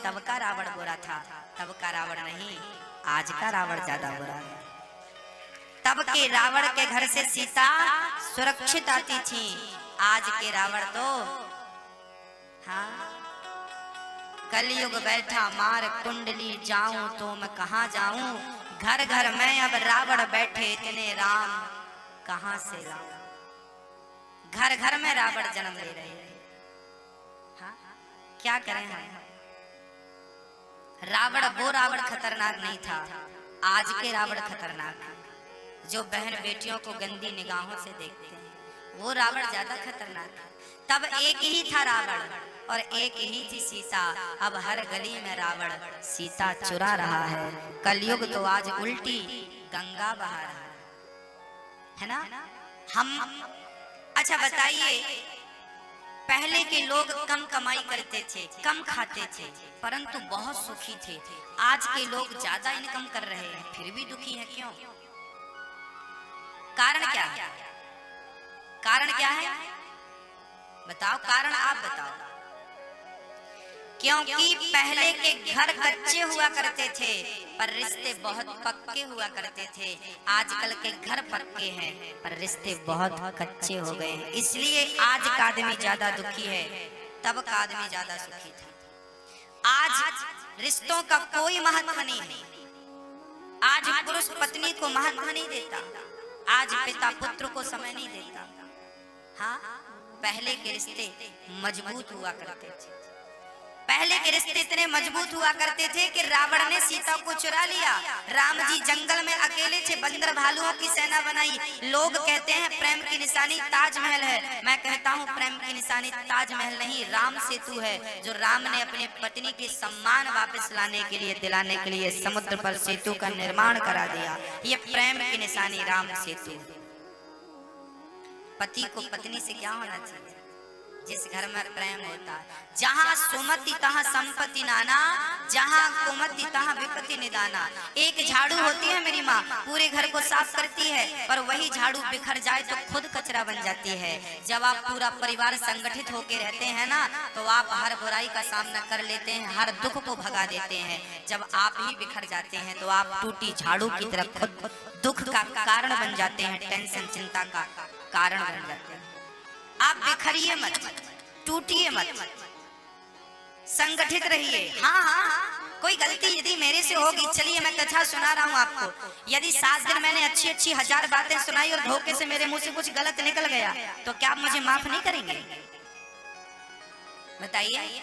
तब का रावण बुरा था, तब का रावण नहीं, आज का रावण ज्यादा बुरा है। तब के रावण के घर से सीता सुरक्षित आती थी, आज के रावण तो हाँ, कलयुग बैठा मार कुंडली जाऊं तो मैं कहां जाऊं, घर घर में अब रावण बैठे इतने राम कहां से लाऊं। घर घर में रावण जन्म ले रहे हैं। हाँ? क्या करें हम? रावण वो रावण खतरनाक नहीं था, आज के रावण खतरनाक है। जो बहन बेटियों को गंदी निगाहों से देखते हैं वो रावण ज्यादा खतरनाक है। तब एक ही था रावण और एक ही थी सीता, अब हर गली में रावण सीता चुरा रहा है। कलयुग तो आज उल्टी गंगा बहा रहा है ना। हम अच्छा बताइए, पहले के लोग कम कमाई करते थे, कम खाते थे, परंतु बहुत सुखी थे। आज के लोग ज्यादा इनकम कर रहे हैं फिर भी दुखी है, क्यों? कारण क्या है? कारण क्या है बताओ, कारण आप बताओ। क्योंकि पहले के घर कच्चे हुआ करते थे पर रिश्ते बहुत पक्के हुआ करते थे। आजकल के घर पक्के हैं पर रिश्ते बहुत कच्चे हो गए हैं, इसलिए आज का आदमी ज्यादा दुखी है, तब का आदमी ज्यादा सुखी था। आज रिश्तों का कोई महत्व नहीं है। आज पुरुष पत्नी को महत्व नहीं देता, आज पिता पुत्र को समय नहीं देता। हाँ, पहले के रिश्ते मजबूत हुआ करते थे। पहले के रिश्ते इतने मजबूत हुआ करते थे कि रावण ने सीता को चुरा लिया। राम जी जंगल में अकेले थे, बंदर भालुओं की सेना बनाई। लोग कहते हैं प्रेम की निशानी ताजमहल है, मैं कहता हूँ प्रेम की निशानी ताजमहल नहीं, राम सेतु है। जो राम ने अपनी पत्नी के सम्मान वापस लाने के लिए, दिलाने के लिए समुद्र पर सेतु का निर्माण करा दिया। ये प्रेम की निशानी राम सेतु। पति को पत्नी से क्या होना चाहिए? जिस घर में प्रेम होता, जहाँ सुमति तहाँ संपत्ति नाना, जहाँ कुमति तहाँ विपत्ति निदाना। एक झाड़ू होती है मेरी माँ, पूरे घर को साफ करती है, पर वही झाड़ू बिखर जाए तो खुद कचरा बन जाती है। जब आप पूरा परिवार संगठित होकर रहते हैं ना, तो आप हर बुराई का सामना कर लेते हैं, हर दुख को भगा देते हैं। जब आप ही बिखर जाते हैं तो आप टूटी झाड़ू की तरह खुद दुख का कारण बन जाते हैं, टेंशन चिंता का कारण बन जाते हैं। आप बिखरिए मत, टूटिए मत, संगठित रहिए। हाँ हाँ, कोई गलती यदि मेरे से होगी, चलिए मैं कथा सुना रहा हूँ आपको। यदि 7 दिन मैंने अच्छी अच्छी 1000 बातें सुनाई और धोखे से मेरे मुंह से कुछ गलत निकल गया, तो क्या आप मुझे माफ नहीं करेंगे? बताइए।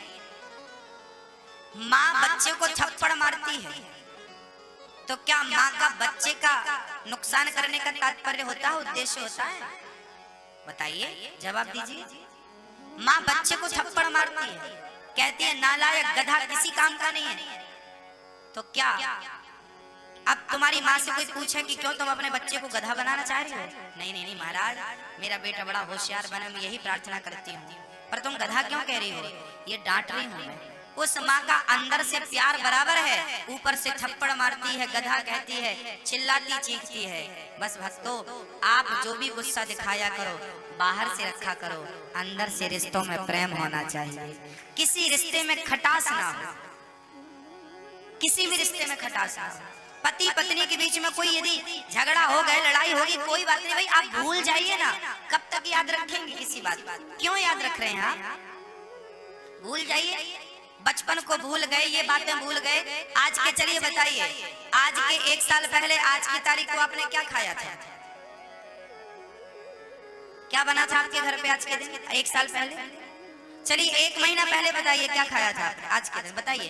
माँ बच्चे को थप्पड़ मारती है तो क्या माँ का बच्चे का नुकसान करने का तात्पर्य होता है, उद्देश्य होता है? बताइए, जवाब दीजिए। माँ बच्चे को थप्पड़ मारती है, कहती है नालायक गधा, किसी काम का नहीं है, तो क्या अब तुम्हारी माँ से कोई पूछे कि क्यों तुम अपने बच्चे को गधा बनाना चाह रही हो? नहीं नहीं नहीं महाराज, मेरा बेटा बड़ा होशियार बने, मैं यही प्रार्थना करती हूँ, पर तुम गधा क्यों कह रही हो? ये डांट रही हूँ मैं। उस माँ का अंदर से प्यार बराबर है, ऊपर से थप्पड़ मारती है, गधा कहती है, चिल्लाती चीखती है। बस भक्तों, आप जो भी गुस्सा दिखाया करो बाहर से रखा करो, अंदर से रिश्तों में प्रेम होना चाहिए। किसी रिश्ते में खटास ना हो, किसी भी रिश्ते में खटास ना हो। पति पत्नी के बीच में कोई यदि झगड़ा हो गए, लड़ाई होगी, कोई बात नहीं भाई, आप भूल जाइए ना। कब तक याद रखेंगे किसी बात? क्यों याद रख रहे हैं आप? भूल जाइए। बचपन को भूल गए, ये बातें भूल गए। आज के चलिए बताइए, आज के 1 साल पहले आज की तारीख को आपने क्या खाया था? क्या बना था आपके घर पे आज के दिन 1 साल पहले? चलिए 1 महीना पहले बताइए क्या खाया था आज के दिन, बताइए।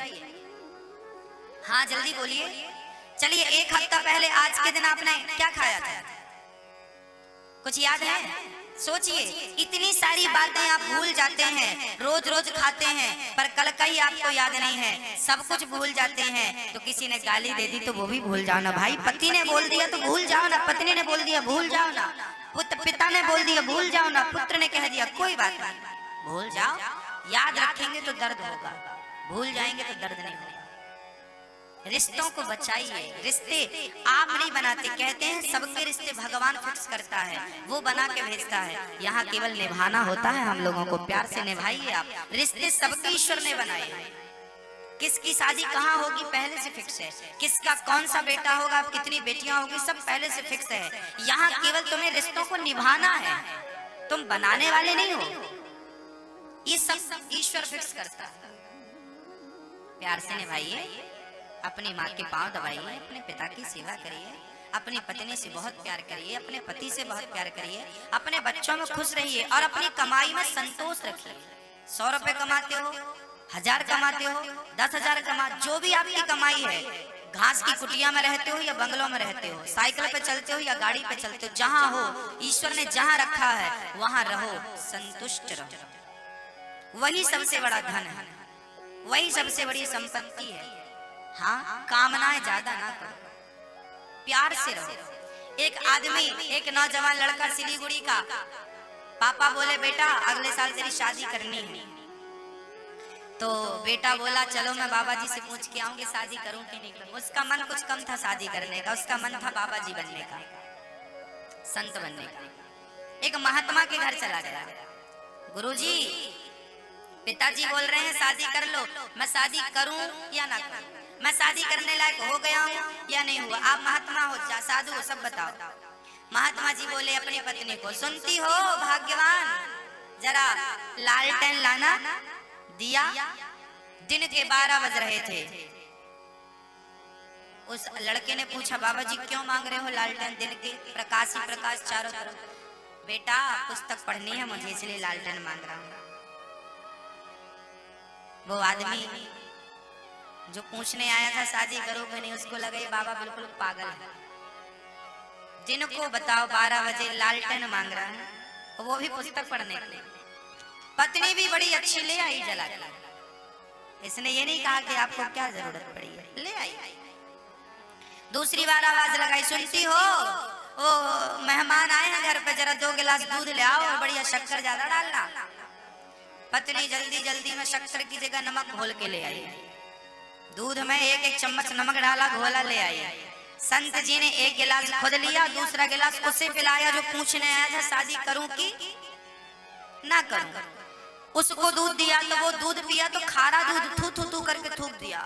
हाँ जल्दी बोलिए। चलिए 1 हफ्ता पहले आज के दिन आपने क्या खाया था? कुछ याद है? सोचिए, इतनी सारी बातें आप भूल जाते हैं, रोज रोज खाते हैं, पर कल का ही आपको याद नहीं है। सब कुछ भूल जाते हैं। तो किसी ने गाली दे दी तो वो भी भूल जाओ ना भाई, पति ने बोल दिया तो भूल जाओ ना, पत्नी ने बोल दिया भूल जाओ ना, पिता ने बोल दिया भूल जाओ ना, पुत्र ने कह दिया कोई बात नहीं, भूल जाओ। याद रखेंगे तो दर्द होगा, भूल जाएंगे तो दर्द नहीं होगा। रिश्तों को बचाइए। रिश्ते आप नहीं बनाते, कहते हैं सबके रिश्ते भगवान फिक्स करता है, वो बना के भेजता है। यहाँ केवल निभाना होता है हम लोगों को, प्यार से निभाइए आप। रिश्ते सबके ईश्वर ने बनाए, किसकी शादी कहाँ होगी पहले से फिक्स है, किसका कौन सा बेटा होगा, कितनी बेटियां होगी, सब पहले से फिक्स है। यहाँ केवल तुम्हें रिश्तों को निभाना है, तुम बनाने वाले नहीं हो। ये सब ईश्वर फिक्स करता है। प्यार से निभाइए, अपनी माँ के पांव दबाइए, अपने पिता की सेवा करिए, अपनी पत्नी से बहुत प्यार करिए, अपने पति से बहुत प्यार करिए, अपने बच्चों में खुश रहिए और अपनी कमाई में संतोष रखिए। 100 रुपए कमाते हो, 1000 कमाते हो, 10,000 कमा, जो भी आपकी कमाई है, घास की कुटिया में रहते हो या बंगलों में रहते हो, साइकिल पे चलते हो या गाड़ी पे चलते हो, जहां हो ईश्वर ने जहां रखा है वहां रहो, संतुष्ट रहो। वही सबसे बड़ा धन है, वही सबसे बड़ी संपत्ति है। हाँ, कामनाएं ज्यादा ना करो, प्यार से रहो। एक आदमी, एक नौजवान लड़का सिलीगुड़ी का, पापा बोले बेटा अगले साल तेरी शादी करनी है। तो बेटा बोला चलो मैं बाबा जी से पूछ के आऊंगी शादी करूं कि नहीं करूं। उसका मन कुछ कम था शादी करने का, उसका मन था बाबा जी बनने का, संत बनने का। एक महात्मा के घर चला गया। गुरुजी, पिताजी बोल रहे हैं शादी कर लो, मैं शादी करूं या ना करूं, मैं शादी करने लायक हो गया हूं या नहीं हुआ, आप महात्मा हो, जा साधु हो, सब बताओ। महात्मा जी बोले अपनी पत्नी को, सुनती हो भाग्यवान, जरा लालटेन लाना। दिया। दिन के 12 बज रहे थे। उस लड़के ने पूछा बाबा जी क्यों मांग रहे हो लालटेन, दिन के प्रकाश ही प्रकाश चारों तरफ। बेटा पुस्तक पढ़नी है मुझे इसलिए लालटेन मांग रहा हूं। वो आदमी जो पूछने आया था शादी करोगे नहीं, उसको लगा ये बाबा बिल्कुल पागल है। दिन को बताओ 12 बजे लालटेन मांग रहा है, वो भी पुस्तक पढ़ने के लिए। पत्नी भी बड़ी अच्छी ले आई जला के। इसने ये नहीं कहा कि आपको क्या जरूरत पड़ी है, ले आई। दूसरी बार आवाज लगाई, सुनती हो वो मेहमान आए हैं घर पे, जरा 2 गिलास दूध ले आओ और बढ़िया शक्कर ज्यादा डालना। पत्नी जल्दी जल्दी में शक्कर की जगह नमक घोल के ले आई। दूध में 1-1 चम्मच नमक डाला, घोला ले आई। संत जी ने 1 गिलास खुद लिया, दूसरा गिलास उसे पिलाया जो पूछने आया था शादी करूं कि ना करूं। उसको दूध दिया तो वो दूध पिया तो खारा दूध थू थू थू करके थूक दिया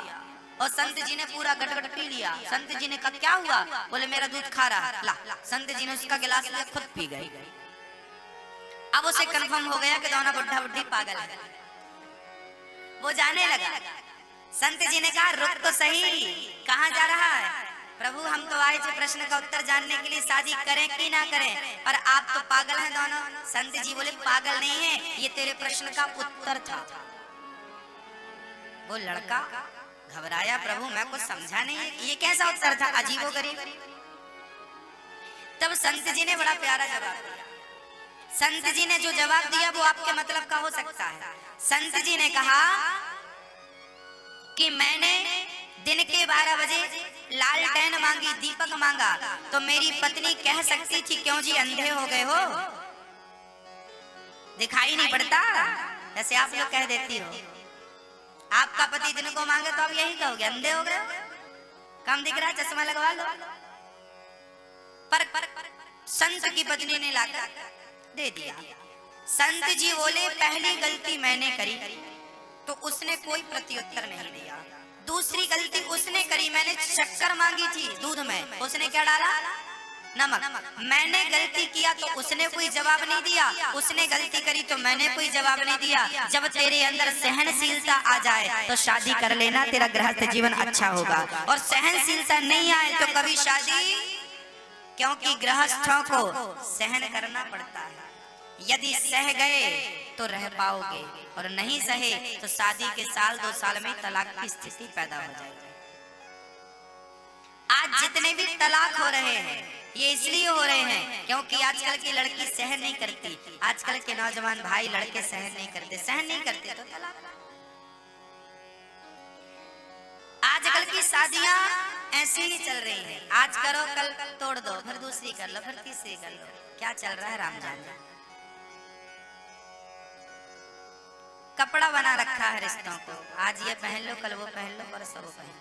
और संत जी ने पूरा गटगट पी लिया। संत जी ने कहा क्या हुआ, बोले मेरा दूध खारा है। ला, संत जी ने उसका गिलास लिया, खुद पी गई। अब उसे कंफर्म हो गया कि दोनों बुढ़ा बुढ़ी पागल है। वो जाने लगा। संत जी ने कहा रुक तो सही, कहाँ जा रहा है? प्रभु हम तो आए थे प्रश्न का उत्तर जानने के लिए, शादी करें कि ना करें, और आप तो पागल हैं दोनों। संत जी बोले पागल नहीं है, ये तेरे प्रश्न का उत्तर था। वो लड़का घबराया, प्रभु मैं कुछ समझा नहीं, ये कैसा उत्तर था, अजीबोगरीब। तब संत जी ने बड़ा प्यारा जवाब दिया। संत जी ने जो जवाब दिया वो आपके मतलब का हो सकता है। संत जी ने कहा कि मैंने दिन के 12 बजे लालटेन मांगी, दीपक मांगा, तो मेरी पत्नी कह सकती थी क्यों जी अंधे हो गए हो, दिखाई नहीं पड़ता, जैसे आप लोग कह देती हो। आपका पति दिन को मांगे तो आप यही कहोगे अंधे हो गए, कम दिख रहा है, चश्मा लगवा लो। पर संत की पत्नी ने लाकर दे दिया। संत जी बोले पहली गलती मैंने करी तो उसने कोई प्रत्युत्तर नहीं दिया। दूसरी गलती उसने करी, मैंने शक्कर मांगी थी दूध में, उसने क्या डाला, नमक। मैंने गलती किया तो उसने कोई जवाब नहीं दिया, उसने गलती करी तो मैंने कोई जवाब नहीं दिया। जब तेरे अंदर सहनशीलता आ जाए तो शादी कर लेना, तेरा गृहस्थ जीवन अच्छा होगा। और सहनशीलता नहीं आए तो कभी शादी, क्योंकि गृहस्थों को सहन करना पड़ता है। यदि सह गए तो रह पाओगे और नहीं सहे तो शादी के 1-2 साल में तलाक की स्थिति पैदा हो जाएगी। आज जितने भी तलाक हो रहे हैं ये इसलिए हो रहे हैं क्योंकि आजकल की लड़की सहन नहीं करती, आजकल के नौजवान भाई लड़के सहन नहीं करते, सहन नहीं करते तो तलाक। आजकल की शादियां ऐसी ही चल रही हैं, आज करो कल तोड़ दो, फिर दूसरी कर लो, फिर तीसरी कर लो। क्या चल रहा है राम जाने। कपड़ा बना रखा है रिश्तों को, आज ये पहन लो, कल वो पहन लो, परसों वो पहन लो।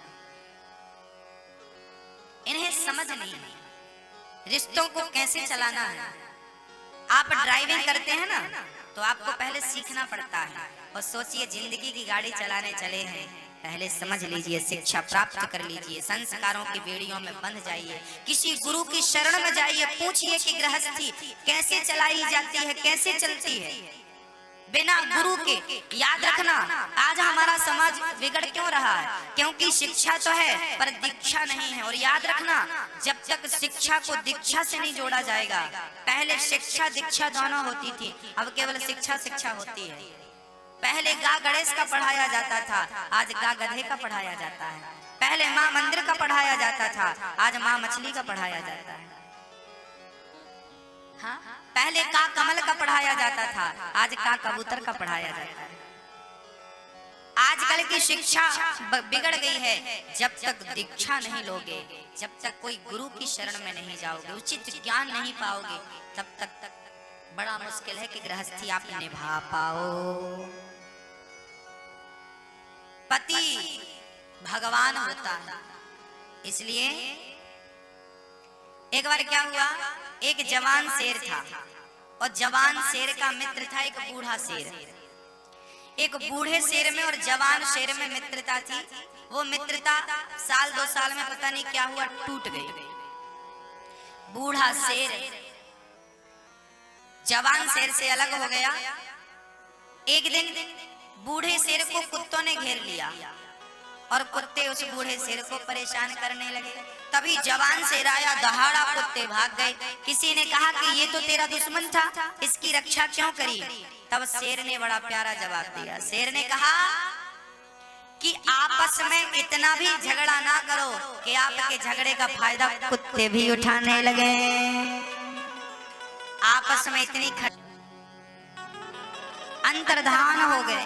इन्हें समझ नहीं है रिश्तों को कैसे चलाना है। आप ड्राइविंग करते हैं ना तो आपको पहले सीखना पड़ता है। और सोचिए जिंदगी की गाड़ी चलाने चले हैं पहले समझ लीजिए, शिक्षा प्राप्त कर लीजिए, संस्कारों की बेड़ियों में बंध जाइए, किसी गुरु की शरण में जाइए, पूछिए कि गृहस्थी कैसे चलाई जाती है, कैसे चलती है बिना गुरु के। याद रखना, आज हमारा समाज बिगड़ क्यों रहा है? क्योंकि शिक्षा तो है पर दीक्षा नहीं है। और याद रखना, जब तक शिक्षा को दीक्षा से नहीं जोड़ा जाएगा, पहले शिक्षा दीक्षा दोनों होती थी, अब केवल शिक्षा शिक्षा होती है। पहले गा गणेश का पढ़ाया जाता था, आज गा गधे का पढ़ाया जाता है। पहले माँ मंदिर का पढ़ाया जाता था, आज माँ मछली का पढ़ाया जाता है। हाँ? पहले का कमल का पढ़ाया जाता था, आज का कबूतर का पढ़ाया जाता है। आजकल की शिक्षा बिगड़ गई है। जब तक दीक्षा नहीं लोगे, जब तक कोई गुरु की शरण में नहीं जाओगे, उचित ज्ञान नहीं पाओगे, तब तक बड़ा मुश्किल है कि गृहस्थी आप निभा पाओ। पति भगवान होता है, इसलिए एक बार क्या हुआ, एक जवान शेर था और जवान शेर का मित्र था एक बूढ़ा शेर। एक बूढ़े शेर में और जवान शेर में मित्रता थी। वो मित्रता साल 2 साल में पता नहीं क्या हुआ, टूट गई। बूढ़ा शेर जवान शेर से अलग हो गया। एक दिन बूढ़े शेर को कुत्तों ने घेर लिया और कुत्ते उस बूढ़े शेर को परेशान करने लगे। तभी जवान शेर आया, दहाड़ा, कुत्ते भाग गए। किसी ने कहा कि ये तो तेरा दुश्मन था, इसकी रक्षा क्यों करी? तब शेर ने बड़ा प्यारा जवाब दिया। शेर ने कहा कि आपस में इतना भी झगड़ा ना करो कि आपके झगड़े का फायदा कुत्ते भी उठाने लगे। आपस में इतनी अंतर्धान हो गए।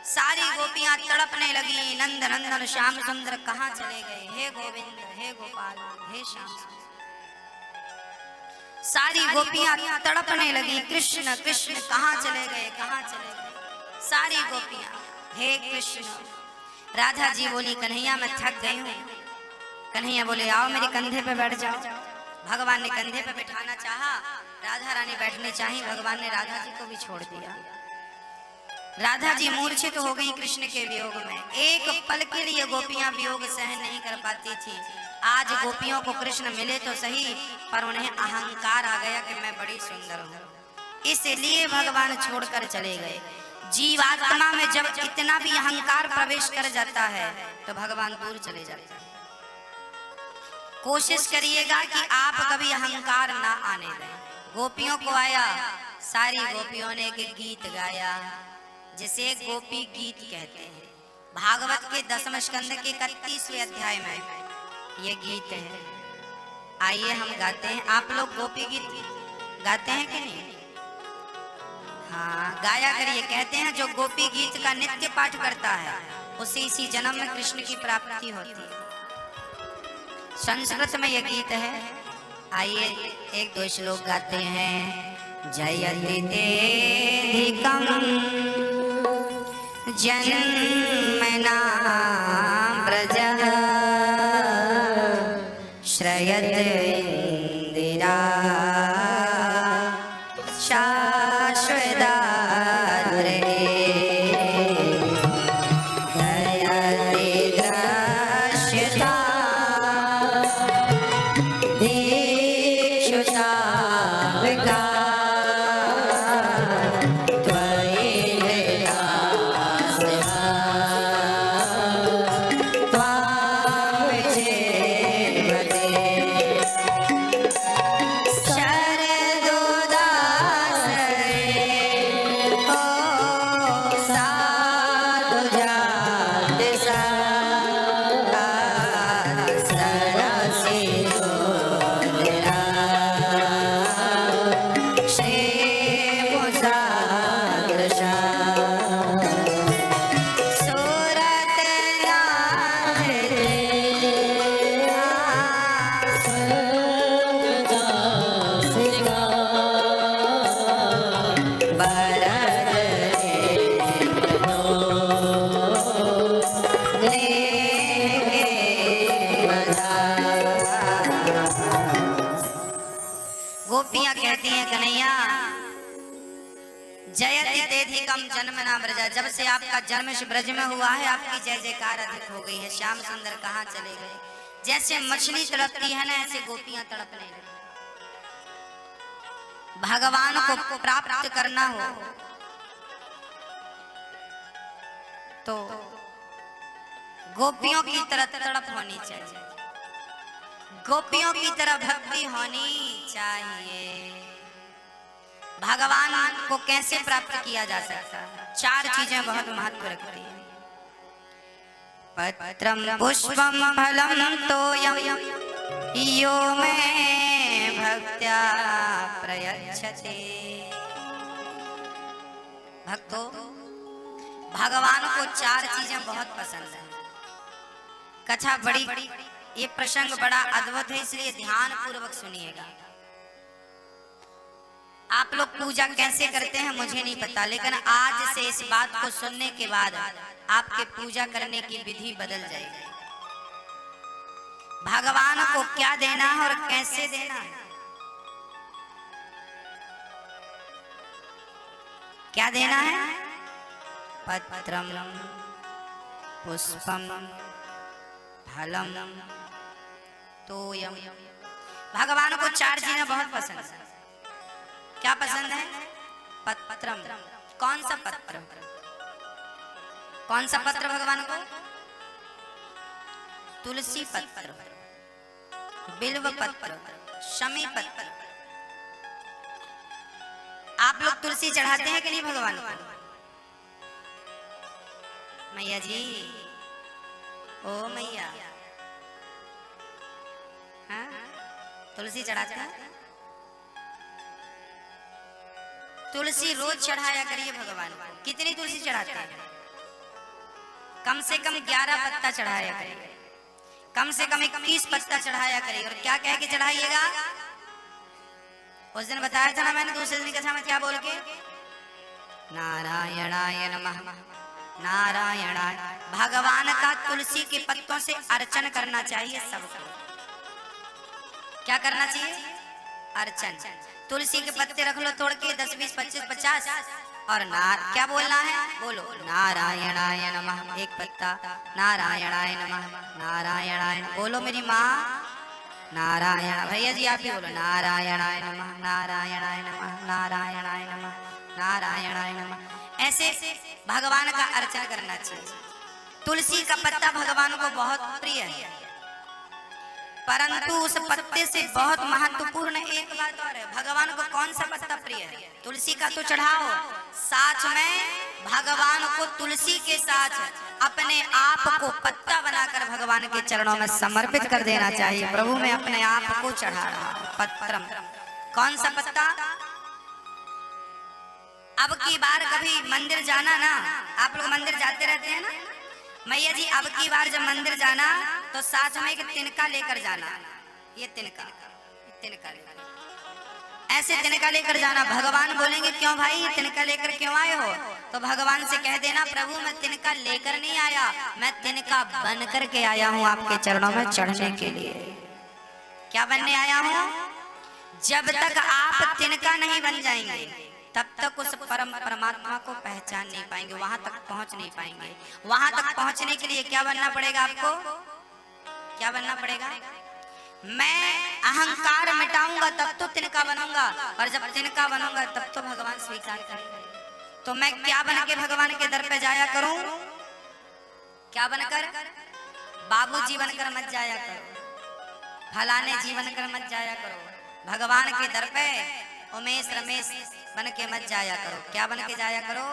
सारी गोपियां तड़पने लगी, नंद नंदन श्याम सुंदर कहाँ चले गए, हे गोविंद, हे गोपाल, हे श्याम। सारी गोपियां तड़पने लगी, कृष्ण कृष्ण कहाँ चले गए, कहाँ चले गए। सारी गोपियां, हे कृष्ण। राधा जी बोली, कन्हैया मैं थक गई हूँ। कन्हैया बोले, आओ मेरे कंधे पे बैठ जाओ। भगवान ने कंधे पे बैठाना चाहा, राधा रानी बैठनी चाहिए, भगवान ने राधा जी को भी छोड़ दिया। राधा जी मूर्छित हो गई कृष्ण के वियोग में। एक पल के लिए गोपियां वियोग सहन नहीं कर पाती थी। आज गोपियों को कृष्ण मिले तो सही, पर उन्हें अहंकार आ गया कि मैं बड़ी सुंदर हूँ, इसलिए भगवान छोड़कर चले गए। जीवात्मा में जब इतना भी अहंकार प्रवेश कर जाता है तो भगवान दूर चले जाते हैं। कोशिश करिएगा कि आप कभी अहंकार ना आने दें। गोपियों को आया, सारी गोपियों ने एक गीत गाया जिसे गोपी गीत कहते हैं। भागवत के 10वें स्कंद के 31वें अध्याय में ये गीत है। आइए हम गाते हैं। आप लोग गोपी गीत गाते हैं कि नहीं? हाँ, गाया करिए। कहते हैं जो गोपी गीत का नित्य पाठ करता है उसे इसी जन्म में कृष्ण की प्राप्ति होती है। संस्कृत में यह गीत है। आइए 1-2 श्लोक गाते हैं। जयति तेधिकं जन्मना व्रजः श्रयते इंदिरा शाश्वताद्रे जयति दृश्यता दीक्षुता विकास अधिकम जन्म ना ब्रजा, जब से आपका जन्म इस ब्रज में हुआ है आपकी जय जयकार अधिक हो गई है। श्याम सुंदर कहाँ चले गए? जैसे मछली तड़पती है ना ऐसे गोपियां तड़पने लगी। भगवान को प्राप्त करना हो तो गोपियों की तरह तड़प होनी चाहिए, गोपियों की तरह भक्ति होनी चाहिए। भगवान को कैसे प्राप्त किया जा सकता है? चार चीजें बहुत महत्व रखती हैं। पत्रम पुष्पम फलम तोयम यो में भक्त्या प्रयच्छते। भक्तों, भगवान को चार चीजें बहुत पसंद है। कथा बड़ी, ये प्रसंग बड़ा अद्भुत है, इसलिए ध्यान पूर्वक सुनिएगा। आप लोग पूजा कैसे करते हैं मुझे नहीं पता, लेकिन आज से इस बात को सुनने के बाद आपके पूजा करने की विधि बदल जाएगी। भगवान को क्या देना है और कैसे देना है? क्या देना है? पत्रम पुष्पम फलम तोयम। भगवान को चार चीजें बहुत पसंद है। क्या पसंद है? पत्रम। कौन सा पत्र? कौन सा पत्र भगवान को? तुलसी पत्र, बिल्व पत्र, शमी पत्र। आप लोग तुलसी चढ़ाते हैं कि नहीं भगवान को? मैया जी, ओ मैया, हाँ तुलसी चढ़ाते हैं? तुलसी रोज चढ़ाया करिए भगवान को। कितनी तुलसी चढ़ाते हैं? कम से कम 11 पत्ता चढ़ाया करिए, कम से कम 21 पत्ता चढ़ाया करिए। और क्या कह के चढ़ाइएगा? उस दिन बताया था ना मैंने दूसरे दिन कथा में क्या बोल के? नारायणाय नमः, नारायणाय। भगवान का तुलसी के पत्तों से अर्चन करना चाहिए सबको। क्या करना चाहिए? अर्चन। तुलसी के पत्ते रख लो तोड़ के 10, 20, 25, 50 और क्या बोलना है? बोलो नारायणाय नमः। एक पत्ता नारायणाय नमः, नारायणाय। बोलो मेरी माँ नारायण। भैया जी आप भी बोलो नारायणाय नमः, नारायणाय नमः, नारायणाय नमः, नारायणाय नमः। ऐसे भगवान का अर्चन करना चाहिए। तुलसी का पत्ता भगवान को बहुत प्रिय है, परंतु उस पत्ते से बहुत महत्वपूर्ण एक बात और है। भगवान को कौन सा पत्ता प्रिय है? तुलसी का तो चढ़ाओ, साथ में भगवान को तुलसी के साथ अपने आप को पत्ता बनाकर भगवान के चरणों में समर्पित कर देना चाहिए। प्रभु मैं अपने आप को चढ़ा रहा हूं। पत्रम। कौन सा पत्ता? अब की बार कभी मंदिर जाना ना, आप लोग मंदिर जाते रहते हैं ना मैया जी, अब की बार जब मंदिर जाना तो साथ में एक तिनका लेकर जाना। ये तिनका, तिनका लेकर, ऐसे तिनका लेकर जाना। भगवान बोलेंगे क्यों भाई ये तिनका लेकर क्यों आए हो? तो भगवान से कह देना प्रभु मैं तिनका लेकर नहीं आया, मैं तिनका बन करके आया हूँ आपके चरणों में चढ़ने के लिए। क्या बनने आया हूँ? जब तक आप तिनका नहीं बन जाएंगे तब तक उस परम परमात्मा को पहचान नहीं पाएंगे, वहां तक पहुंच नहीं पाएंगे। वहां तक पहुंचने के लिए क्या बनना पड़ेगा आपको? क्या बनना पड़ेगा? मैं अहंकार मिटाऊंगा तब तो तिनका बनूंगा, और जब तिनका बनूंगा तब तो भगवान स्वीकार करेंगे। तो मैं क्या बन के भगवान के दर पे जाया करूं? क्या बनकर? बाबूजी बनकर मत जाया करो, फलाने जी बनकर मत जाया करो। भगवान के दर पे उमेश रमेश बन के मत जाया करो। क्या बन के जाया करो?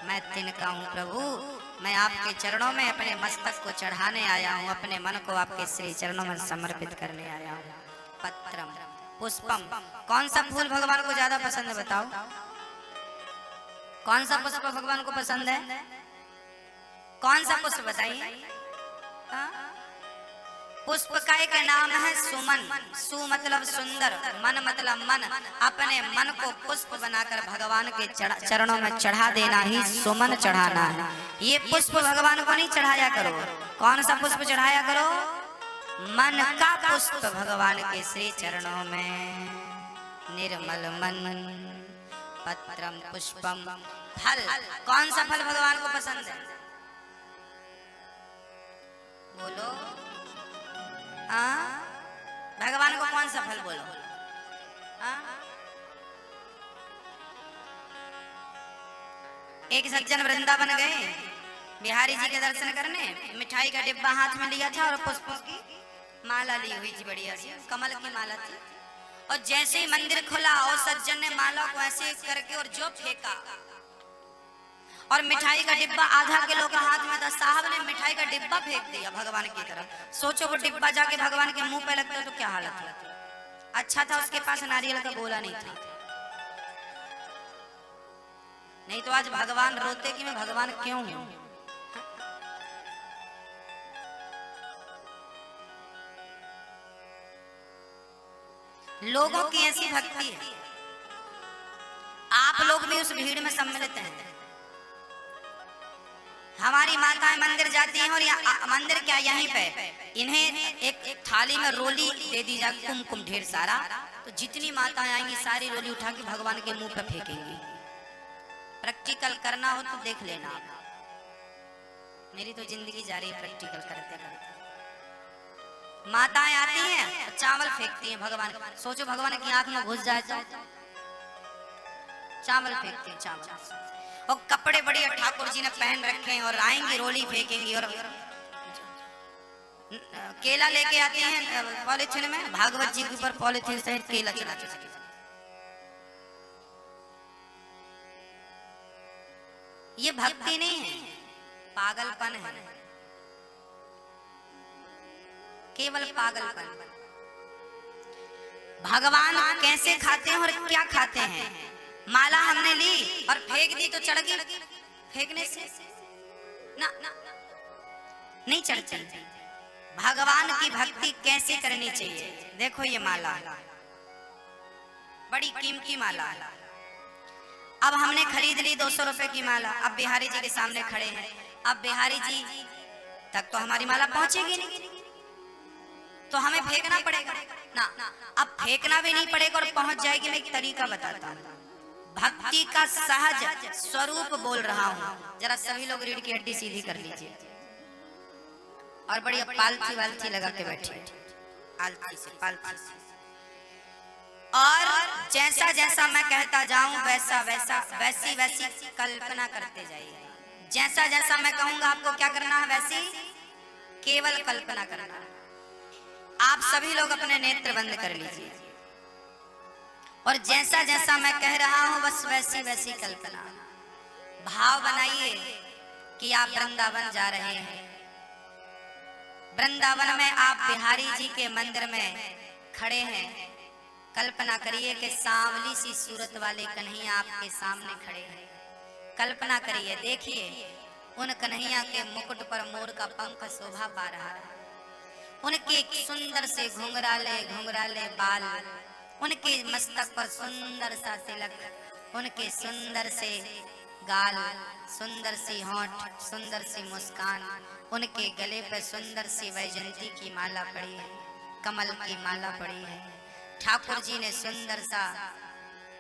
मैं तिनका हूँ प्रभु, मैं आपके चरणों में अपने मस्तक को चढ़ाने आया हूँ, अपने मन को आपके श्री चरणों में समर्पित करने आया हूँ। पत्रम पुष्पम। कौन सा फूल भगवान को ज्यादा पसंद है बताओ? कौन सा पुष्प भगवान को पसंद है? कौन सा पुष्प बताइए? पुष्प का एक नाम है सुमन। सु मतलब सुंदर, मन मतलब मन। अपने मन को पुष्प बनाकर भगवान के चरणों में चढ़ा देना ही सुमन चढ़ाना है। ये पुष्प भगवान को नहीं चढ़ाया करो। कौन सा पुष्प चढ़ाया करो? मन का पुष्प भगवान के श्री चरणों में। निर्मल मन पत्रम पुष्पम फल। कौन सा फल भगवान को पसंद है? बोलो। भगवान को कौन सा फल? बोलो। एक सज्जन वृंदावन गए बिहारी जी के दर्शन करने। मिठाई का डिब्बा हाथ में लिया था और पुष्पों की माला ली हुई थी, बढ़िया सी कमल की माला थी। और जैसे ही मंदिर खुला और सज्जन ने माला को ऐसे करके और जो फेंका और मिठाई का डिब्बा आधा किलो का हाथ में था, साहब ने मिठाई का डिब्बा फेंक दिया भगवान की तरफ। सोचो वो डिब्बा जाके भगवान के मुंह पे लगता तो क्या हालत होती। अच्छा था उसके पास नारियल का गोला नहीं था, नहीं तो आज भगवान रोते कि मैं भगवान क्यों हूं। लोगों की ऐसी भक्ति है। आप लोग भी उस भीड़ में सम्मिलित हैं। हमारी माताएं मंदिर जाती हैं और मंदिर क्या यहीं पे इन्हें एक थाली में रोली दे दी जाती, कुमकुम ढेर सारा। तो जितनी माताएं आएंगी सारी रोली उठा के भगवान के मुंह पे फेंकेंगी। प्रैक्टिकल करना हो तो देख लेना। मेरी तो जिंदगी जा रही है प्रैक्टिकल करते करते। माताएं आती हैं चावल फेंकती हैं भगवान। सोचो भगवान की आंख में घुस जाए तो चावल फेंकती हैं, चावल। और कपड़े बढ़िया ठाकुर जी ने पहन रखे हैं और आएंगी रोली फेंकेंगी। और केला लेके आती हैं पॉलिथीन में, भागवत जी के ऊपर पॉलिथीन से केला चलाते हैं। ये भक्ति नहीं है, पागलपन है, केवल पागलपन। भगवान कैसे खाते हैं और क्या खाते हैं? माला हमने ली और फेंक दी तो चढ़ गई, फेंकने से ना नहीं चढ़ती। भगवान की भक्ति कैसे करनी चाहिए? देखो ये माला बड़ी कीमती माला। अब हमने खरीद ली 200 रुपए की माला। अब बिहारी जी के सामने खड़े हैं। अब बिहारी जी तक तो हमारी माला पहुंचेगी नहीं, तो हमें फेंकना पड़ेगा ना। अब फेंकना भी नहीं पड़ेगा और पहुंच जाएगी। मैं एक तरीका बताता हूँ, भक्ति का सहज स्वरूप बोल रहा हूँ। जरा सभी लोग रीढ़ की हड्डी सीधी कर लीजिए और बढ़िया पालथी वालथी लगा के बैठिए, आलथी से पालथी से। और जैसा जैसा मैं कहता जाऊं वैसा वैसा वैसी वैसी कल्पना करते जाइए। जैसा जैसा मैं कहूंगा आपको क्या करना है, वैसी केवल कल्पना करना। आप सभी लोग अपने नेत्र बंद कर लीजिए और जैसा जैसा मैं कह रहा हूं बस वैसी वैसी कल्पना। भाव बनाइए कि आप वृंदावन जा रहे हैं। वृंदावन में आप बिहारी जी के मंदिर में खड़े हैं। कल्पना करिए कि सांवली सी सूरत वाले कन्हैया आपके सामने खड़े हैं। कल्पना करिए, देखिए उन कन्हैया के मुकुट पर मोर का पंख शोभा पा रहा है। उनके सुंदर से घुंघराले घुंघराले बाल, उनके मस्तक पर सुंदर सा तिलक, उनके सुंदर से गाल, सुंदर सी होंठ, सुंदर सी मुस्कान, उनके गले पर सुंदर सी वैजयंती की माला पड़ी है, कमल की माला पड़ी है। ठाकुर जी ने सुंदर सा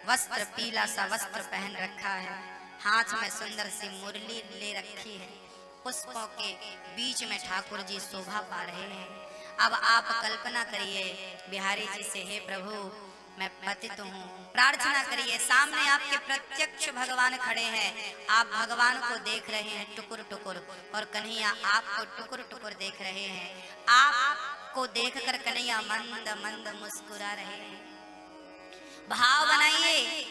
वस्त्र, पीला सा वस्त्र पहन रखा है। हाथ में सुंदर सी मुरली ले रखी है। पुष्पों के बीच में ठाकुर जी शोभा पा रहे हैं। अब आप कल्पना करिए बिहारी जी से, हे प्रभु मैं पतित हूँ। प्रार्थना करिए, सामने आपके प्रत्यक्ष भगवान खड़े हैं। आप भगवान को देख रहे हैं टुकुर टुकुर और कन्हैया आपको टुकुर टुकुर देख रहे हैं। आपको देखकर कन्हैया मंद मंद मुस्कुरा रहे हैं। भाव बनाइए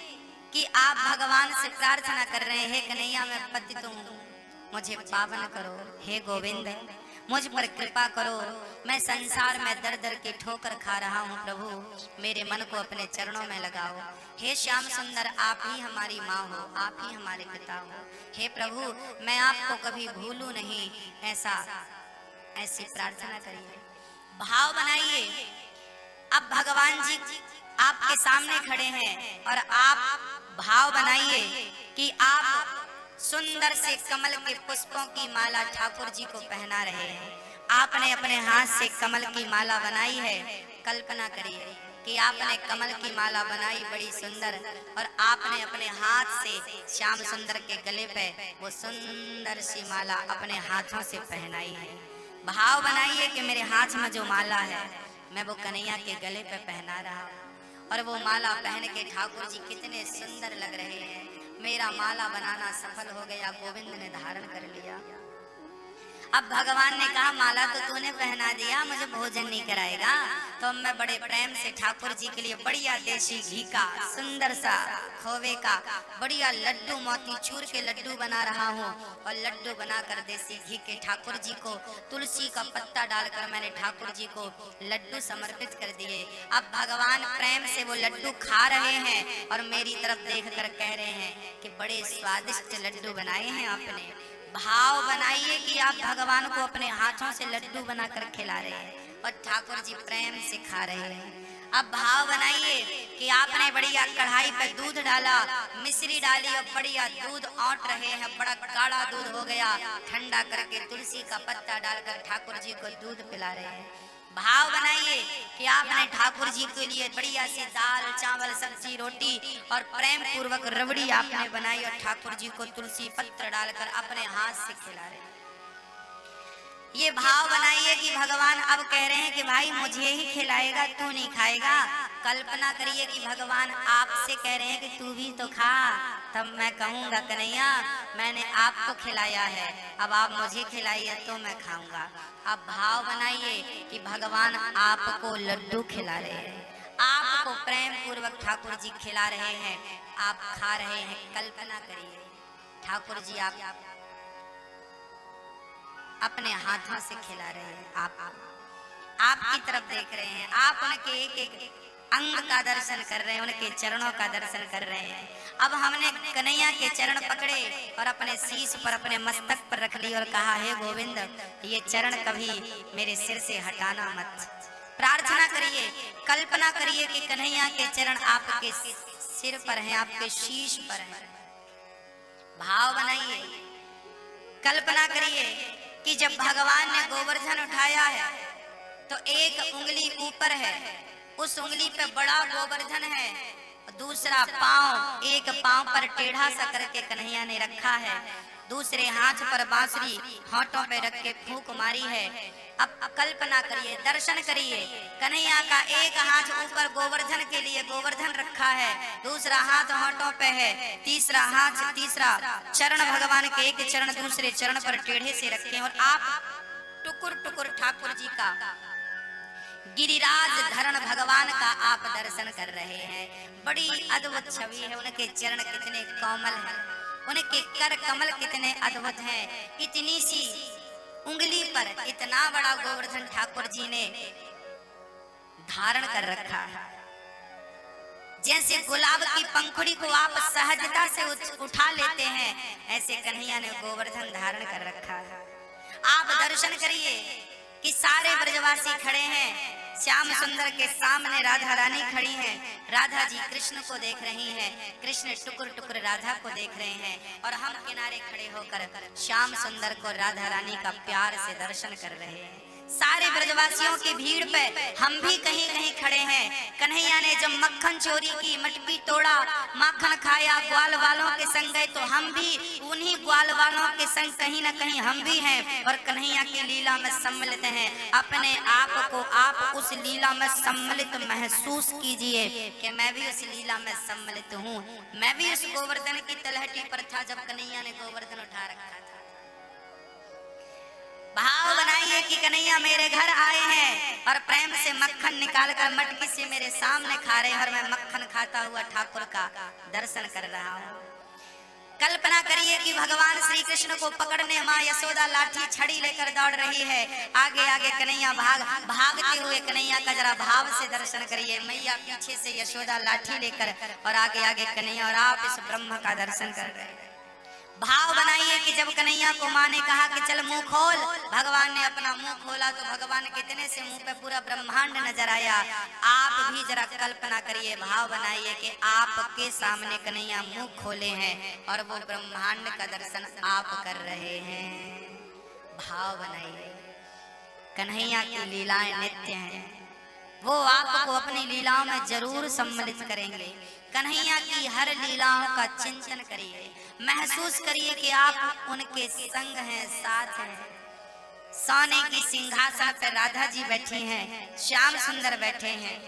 कि आप भगवान से प्रार्थना कर रहे हैं, कन्हैया मैं पतित हूँ, मुझे पावन करो। हे गोविंद मुझ पर कृपा करो, मैं संसार में दर दर की ठोकर खा रहा हूँ। प्रभु मेरे मन को अपने चरणों में लगाओ। हे श्याम सुंदर आप ही हमारी माँ हो, आप ही हमारे पिता हो। हे प्रभु मैं आपको कभी भूलूं नहीं, ऐसी प्रार्थना करिए। भाव बनाइए। अब भगवान जी आपके सामने खड़े हैं और आप भाव बनाइए कि आप सुंदर से कमल के पुष्पों की माला ठाकुर जी को पहना रहे हैं। आपने अपने हाथ से कमल की माला बनाई है। कल्पना करिए कि आपने कमल की माला बनाई बड़ी सुंदर, और आपने अपने हाथ से श्याम सुंदर के गले पे वो सुंदर सी माला अपने हाथों से पहनाई है। भाव बनाइए कि मेरे हाथ में जो माला है मैं वो कन्हैया के गले पे पहना रहा हूँ, और वो माला पहन के ठाकुर जी कितने सुंदर लग रहे हैं। मेरा माला बनाना सफल हो गया, गोविंद ने धारण कर लिया। अब भगवान ने कहा माला तो तूने पहना दिया, मुझे भोजन नहीं कराएगा, तो मैं बड़े प्रेम से ठाकुर जी के लिए बढ़िया देसी घी का सुंदर सा खोवे का बढ़िया लड्डू मोतीचूर के लड्डू बना रहा हूँ, और लड्डू बनाकर देसी घी के ठाकुर जी को तुलसी का पत्ता डालकर मैंने ठाकुर जी को लड्डू समर्पित कर दिए। अब भगवान प्रेम से वो लड्डू खा रहे हैं और मेरी तरफ देख कर कह रहे हैं कि बड़े स्वादिष्ट लड्डू बनाए हैं आपने। भाव बनाइए कि आप भगवान को अपने हाथों से लड्डू बनाकर खिला रहे हैं और ठाकुर जी प्रेम से खा रहे हैं। अब भाव बनाइए कि आपने बढ़िया कढ़ाई पे दूध डाला, मिश्री डाली और बढ़िया दूध औंट रहे हैं, बड़ा गाढ़ा दूध हो गया, ठंडा करके तुलसी का पत्ता डालकर ठाकुर जी को दूध पिला रहे हैं। भाव बनाइए कि आपने ठाकुर जी के लिए बढ़िया सी दाल चावल सब्जी रोटी और प्रेम पूर्वक रबड़ी आपने बनाई और ठाकुर जी को तुलसी पत्र डालकर अपने हाथ से खिला रहे हैं। ये भाव बनाइए कि भगवान अब कह रहे हैं कि भाई मुझे ही खिलाएगा, तू नहीं खाएगा। कल्पना करिए कि भगवान आपसे कह रहे हैं कि तू भी तो खा, तब मैं कहूंगा कन्हैया मैंने आपको खिलाया है, अब आप मुझे खिलाइए तो मैं खाऊंगा। अब भाव बनाइए कि भगवान आपको लड्डू खिला रहे हैं, आपको प्रेम पूर्वक ठाकुर जी खिला रहे हैं, आप खा रहे हैं। कल्पना करिए ठाकुर जी आप अपने हाथों से खिला रहे हैं, आपकी तरफ देख रहे हैं, आप उनके एक एक अंग का दर्शन कर रहे हैं, उनके चरणों का दर्शन कर रहे हैं। अब हमने कन्हैया के चरण पकड़े और अपने शीश पर अपने मस्तक पर रख लिए और कहा हे गोविंद ये चरण कभी मेरे सिर से हटाना मत। प्रार्थना करिए, कल्पना करिए कि कन्हैया के चरण आपके सिर पर हैं, आपके शीश पर हैं। भाव बनाइए, कल्पना करिए कि जब भगवान ने गोवर्धन उठाया है तो एक उंगली ऊपर है, उस उंगली पे बड़ा गोवर्धन है, दूसरा पांव एक पांव पर टेढ़ा सा करके कन्हैया ने रखा है, दूसरे हाथ पर बांसुरी होंठों पे रख के फूंक मारी है। अब कल्पना करिए, दर्शन करिए, कन्हैया का एक हाथ ऊपर गोवर्धन के लिए गोवर्धन रखा है, दूसरा हाथ होंठों पे है, तीसरा चरण भगवान के एक चरण दूसरे चरण पर टेढ़े से रखे, और आप टुकुर टुकुर ठाकुर जी का गिरिराज धरण भगवान का आप दर्शन कर रहे हैं। बड़ी अद्भुत छवि है, उनके चरण कितने कोमल हैं, उनके कर कमल कितने अद्भुत हैं। इतनी सी उंगली पर इतना बड़ा गोवर्धन ठाकुर जी ने धारण कर रखा है, जैसे गुलाब की पंखुड़ी को आप सहजता से उठा लेते हैं, ऐसे कन्हैया ने गोवर्धन धारण कर रखा है। आप दर्शन करिए कि सारे ब्रजवासी खड़े हैं, श्याम सुंदर के सामने राधा रानी खड़ी हैं, राधा जी कृष्ण को देख रही हैं, कृष्ण टुकुर टुकुर राधा को देख रहे हैं, और हम किनारे खड़े होकर श्याम सुंदर को राधा रानी का प्यार से दर्शन कर रहे हैं। सारे ब्रजवासियों की भीड़ पे हम भी कहीं कहीं खड़े हैं। कन्हैया ने जब मक्खन चोरी की, मटकी तोड़ा, माखन खाया, ग्वाल वालों के संग गए, तो हम भी उन्हीं ग्वाल वालों के संग कहीं न कहीं हम भी हैं और कन्हैया की लीला में सम्मिलित हैं। अपने आप को आप उस लीला में सम्मिलित महसूस कीजिए कि मैं भी उस लीला में सम्मिलित हूँ, मैं भी उस गोवर्धन की तलहटी पर था जब कन्हैया ने गोवर्धन उठा रखा था। भाव बनाइए कि कन्हैया मेरे घर आए हैं और प्रेम से मक्खन निकालकर मटकी से मेरे सामने खा रहे हैं और मैं मक्खन खाता हुआ ठाकुर का दर्शन कर रहा हूँ। कल्पना करिए कि भगवान श्री कृष्ण को पकड़ने माँ यशोदा लाठी छड़ी लेकर दौड़ रही है, आगे आगे कन्हैया भागते हुए कन्हैया का जरा भाव से दर्शन करिए। मैया पीछे से यशोदा लाठी लेकर और आगे आगे कन्हैया, और आप इस ब्रह्म का दर्शन कर रहे हैं। भाव बनाइए कि जब कन्हैया को माँ ने कहा कि चल मुंह खोल, भगवान ने अपना मुंह खोला तो भगवान के इतने से मुंह पे पूरा ब्रह्मांड नजर आया। आप भी जरा कल्पना करिए, भाव बनाइए कि आपके सामने कन्हैया मुंह खोले हैं और वो ब्रह्मांड का दर्शन आप कर रहे हैं। भाव बनाइए, कन्हैया की लीलाएं नित्य हैं, वो आपको अपनी लीलाओं में जरूर सम्मिलित करेंगे। कन्हैया की हर लीलाओं का चिंतन करिए, महसूस करिए कि आप उनके संग हैं, साथ हैं। सोने की सिंहासन पर राधा जी बैठी हैं, श्याम सुंदर बैठे हैं।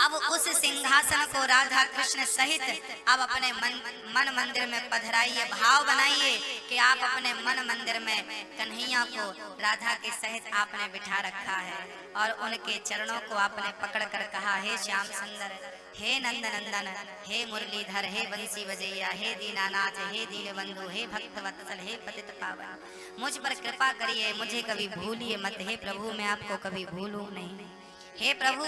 अब उस सिंहासन को राधा कृष्ण सहित अब अपने मन मंदिर में पधराइए, भाव बनाइए कि आप अपने मन मंदिर में कन्हैया को राधा के सहित आपने बिठा रखा है और उनके चरणों को आपने पकड़ कर कहा, हे श्याम सुंदर, हे नंद नंदन, हे मुरलीधर, हे बंसी बजैया, हे दीनानाथ, हे दीन बंधु, हे भक्त वत्सल, हे पतित पावन, मुझ पर कृपा करिए, मुझे कभी भूलिए मत। हे प्रभु, मैं आपको कभी भूलूं नहीं। हे प्रभु,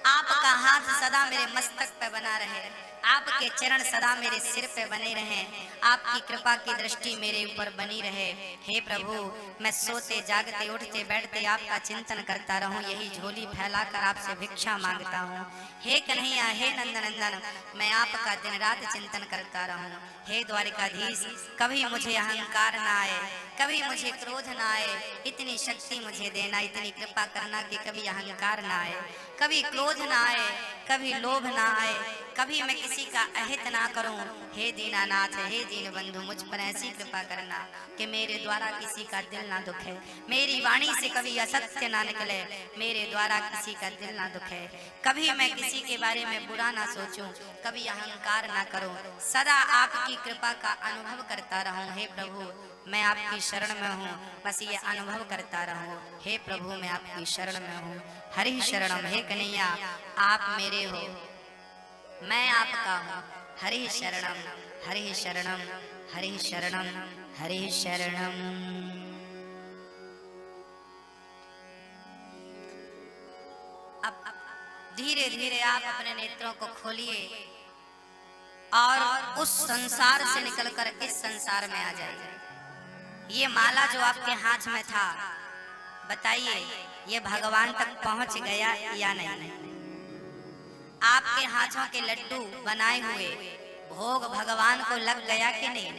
आपका हाथ सदा मेरे मस्तक पे बना रहे, आपके चरण सदा मेरे सिर पे बने रहे, आपकी कृपा की दृष्टि मेरे ऊपर बनी रहे। हे प्रभु, मैं सोते जागते उठते बैठते आपका चिंतन करता रहूं, यही झोली फैलाकर आपसे भिक्षा मांगता हूं। हे कन्हैया, हे नंदनंदन, मैं आपका दिन रात चिंतन करता रहूं। हे द्वारिकाधीश, कभी मुझे अहंकार ना आए, कभी मुझे क्रोध ना आए, इतनी शक्ति मुझे देना, इतनी कृपा करना कि कभी अहंकार ना आए, कभी क्रोध ना आए, कभी लोभ ना आए, कभी मैं किसी का अहित ना करूं। हे दीनानाथ, हे दीन बंधु, मुझ पर ऐसी कृपा करना कि मेरे द्वारा किसी का दिल ना दुखे, मेरी वाणी से कभी असत्य ना निकले, मेरे द्वारा किसी का दिल ना दुखे, कभी मैं किसी के बारे में बुरा ना सोचूं, कभी अहंकार ना करूं, सदा आपकी कृपा का अनुभव करता रहूं। हे प्रभु, मैं आपकी शरण में हूँ, बस ये अनुभव करता रहूं। हे प्रभु, मैं आपकी शरण में हूँ, हरि शरणम। हे कन्हैया, आप मेरे हो, मैं आपका हूँ, हरि शरणम, हरि शरणम, हरि शरणम, हरि शरणम। अब धीरे धीरे आप अपने नेत्रों को खोलिए और उस संसार से निकलकर इस संसार में आ जाइए। ये माला जो आपके हाथ में था, बताइए ये भगवान तक पहुंच गया या नहीं? आपके हाथों के लड्डू बनाए हुए भोग भगवान को लग गया कि नहीं?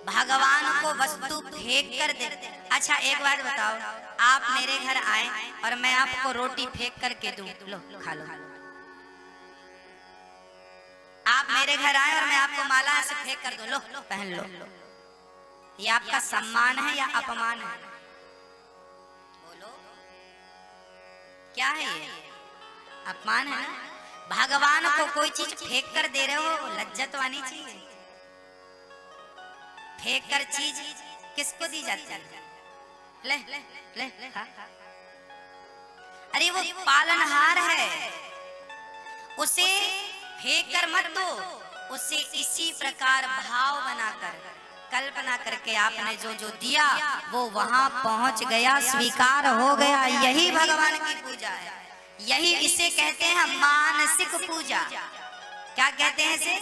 भगवान को वस्तु फेंक कर दे। अच्छा एक बात बताओ, आप मेरे घर आए और मैं आपको रोटी फेंक करके दूं, लो खा लो। आप मेरे घर आए और मैं आपको माला से फेंक कर दूं, लो पहन लो, ये आपका सम्मान है या अपमान है? बोलो, क्या है ये? अपमान है ना? भगवान को कोई चीज फेंक कर दे रहे हो, लज्जत वाली चीज। फेंक कर चीज किसको दी जाती है? ले ले ले, ले खा। अरे वो पालनहार है, उसे फेंक कर मत दो, उसे इसी प्रकार भाव बनाकर कल्पना करके आपने जो जो दिया वो वहां पहुंच गया, स्वीकार हो गया। यही भगवान की पूजा है, यही इसे कहते हैं मानसिक पूजा। क्या कहते हैं इसे?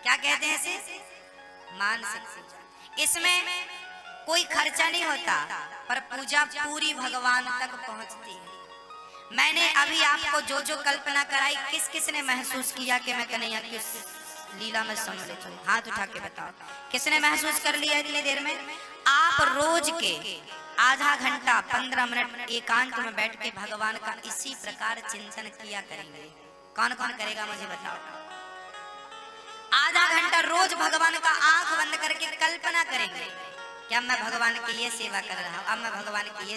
क्या कहते हैं इसे? मानसिक पूजा। इसमें कोई खर्चा नहीं होता, पर पूजा पूरी भगवान तक पहुंचती है। मैंने अभी आपको जो जो कल्पना कराई, किस किस ने महसूस किया कि मैं कन्हैया किस लीला में सम्मिलित हूँ? हाथ उठा के बताओ, किसने महसूस कर लिया इतनी देर में? आप रोज के आधा घंटा 15 मिनट एकांत में बैठ के भगवान का इसी प्रकार चिंतन किया करेंगे। कौन कौन करेगा मुझे बताओ? आधा घंटा रोज भगवान का आंख बंद करके कल्पना करेंगे कि अब मैं भगवान की ये सेवा कर रहा हूँ, अब मैं भगवान की ये